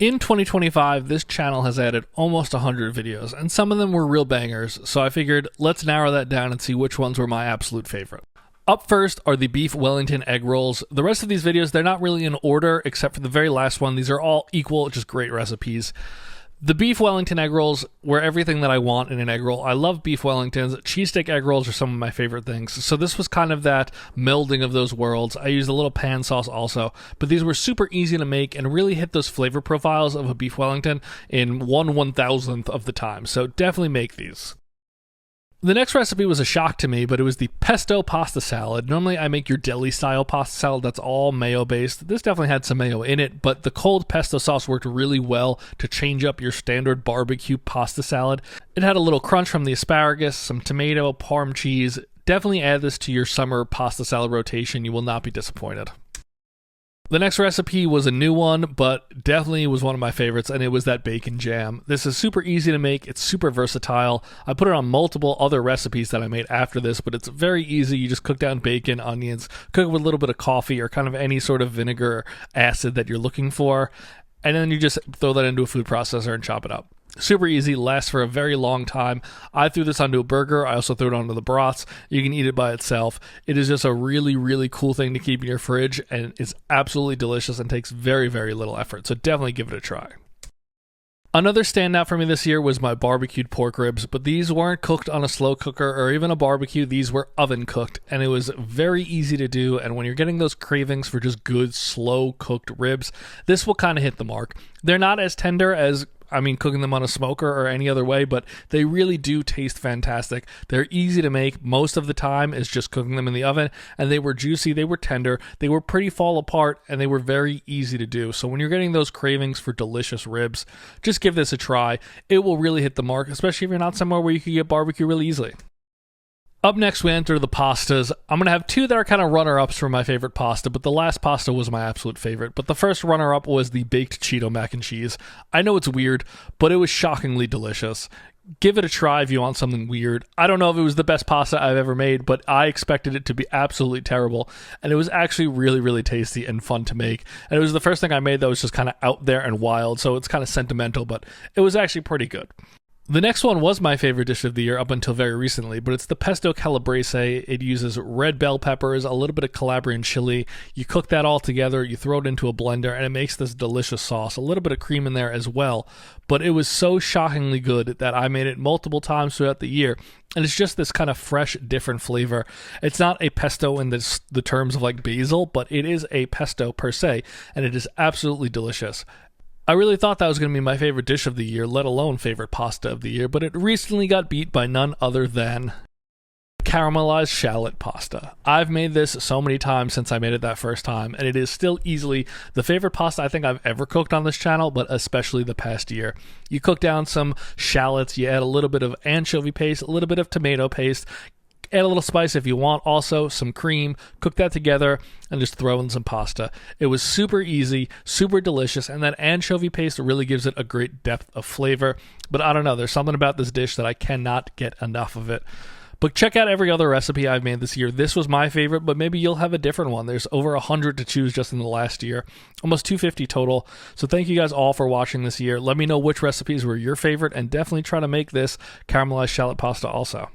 In 2025, this channel has added almost 100 videos, and some of them were real bangers, so I figured let's narrow that down and see which ones were my absolute favorite. Up first are the beef Wellington egg rolls. The rest of these videos, they're not really in order, except for the very last one. These are all equal, just great recipes. The beef Wellington egg rolls were everything that I want in an egg roll. I love beef Wellingtons. Cheesesteak egg rolls are some of my favorite things. So this was kind of that melding of those worlds. I used a little pan sauce also, but these were super easy to make and really hit those flavor profiles of a beef Wellington in 1/1000th of the time. So definitely make these. The next recipe was a shock to me, but it was the pesto pasta salad. Normally I make your deli-style pasta salad that's all mayo-based. This definitely had some mayo in it, but the cold pesto sauce worked really well to change up your standard barbecue pasta salad. It had a little crunch from the asparagus, some tomato, parm cheese. Definitely add this to your summer pasta salad rotation. You will not be disappointed. The next recipe was a new one, but definitely was one of my favorites, and it was that bacon jam. This is super easy to make. It's super versatile. I put it on multiple other recipes that I made after this, but it's very easy. You just cook down bacon, onions, cook it with a little bit of coffee or kind of any sort of vinegar or acid that you're looking for, and then you just throw that into a food processor and chop it up. Super easy, lasts for a very long time. I threw this onto a burger. I also threw it onto the brats. You can eat it by itself. It is just a really, really cool thing to keep in your fridge, and it's absolutely delicious and takes very, very little effort. So definitely give it a try. Another standout for me this year was my barbecued pork ribs, but these weren't cooked on a slow cooker or even a barbecue. These were oven cooked, and it was very easy to do. And when you're getting those cravings for just good, slow cooked ribs, this will kind of hit the mark. They're not as tender as cooking them on a smoker or any other way, but they really do taste fantastic. They're easy to make. Most of the time is just cooking them in the oven, and they were juicy, they were tender, they were pretty fall apart, and they were very easy to do. So when you're getting those cravings for delicious ribs, just give this a try. It will really hit the mark, especially if you're not somewhere where you can get barbecue really easily. Up next, we enter the pastas. I'm going to have two that are kind of runner-ups for my favorite pasta, but the last pasta was my absolute favorite. But the first runner-up was the baked Cheeto mac and cheese. I know it's weird, but it was shockingly delicious. Give it a try if you want something weird. I don't know if it was the best pasta I've ever made, but I expected it to be absolutely terrible, and it was actually really, really tasty and fun to make. And it was the first thing I made that was just kind of out there and wild, so it's kind of sentimental, but it was actually pretty good. The next one was my favorite dish of the year up until very recently, but it's the pesto calabrese. It uses red bell peppers, a little bit of Calabrian chili. You cook that all together, you throw it into a blender, and it makes this delicious sauce. A little bit of cream in there as well, but it was so shockingly good that I made it multiple times throughout the year, and it's just this kind of fresh, different flavor. It's not a pesto in the terms of like basil, but it is a pesto per se, and it is absolutely delicious. I really thought that was going to be my favorite dish of the year, let alone favorite pasta of the year, but it recently got beat by none other than caramelized shallot pasta. I've made this so many times since I made it that first time, and it is still easily the favorite pasta I think I've ever cooked on this channel, but especially the past year. You cook down some shallots, you add a little bit of anchovy paste, a little bit of tomato paste, add a little spice if you want, also some cream, cook that together, and just throw in some pasta. It was super easy, super delicious, and that anchovy paste really gives it a great depth of flavor. But I don't know, there's something about this dish that I cannot get enough of it. But check out every other recipe I've made this year. This was my favorite, but maybe you'll have a different one. There's over 100 to choose just in the last year, almost 250 total. So thank you guys all for watching this year. Let me know which recipes were your favorite, and definitely try to make this caramelized shallot pasta also.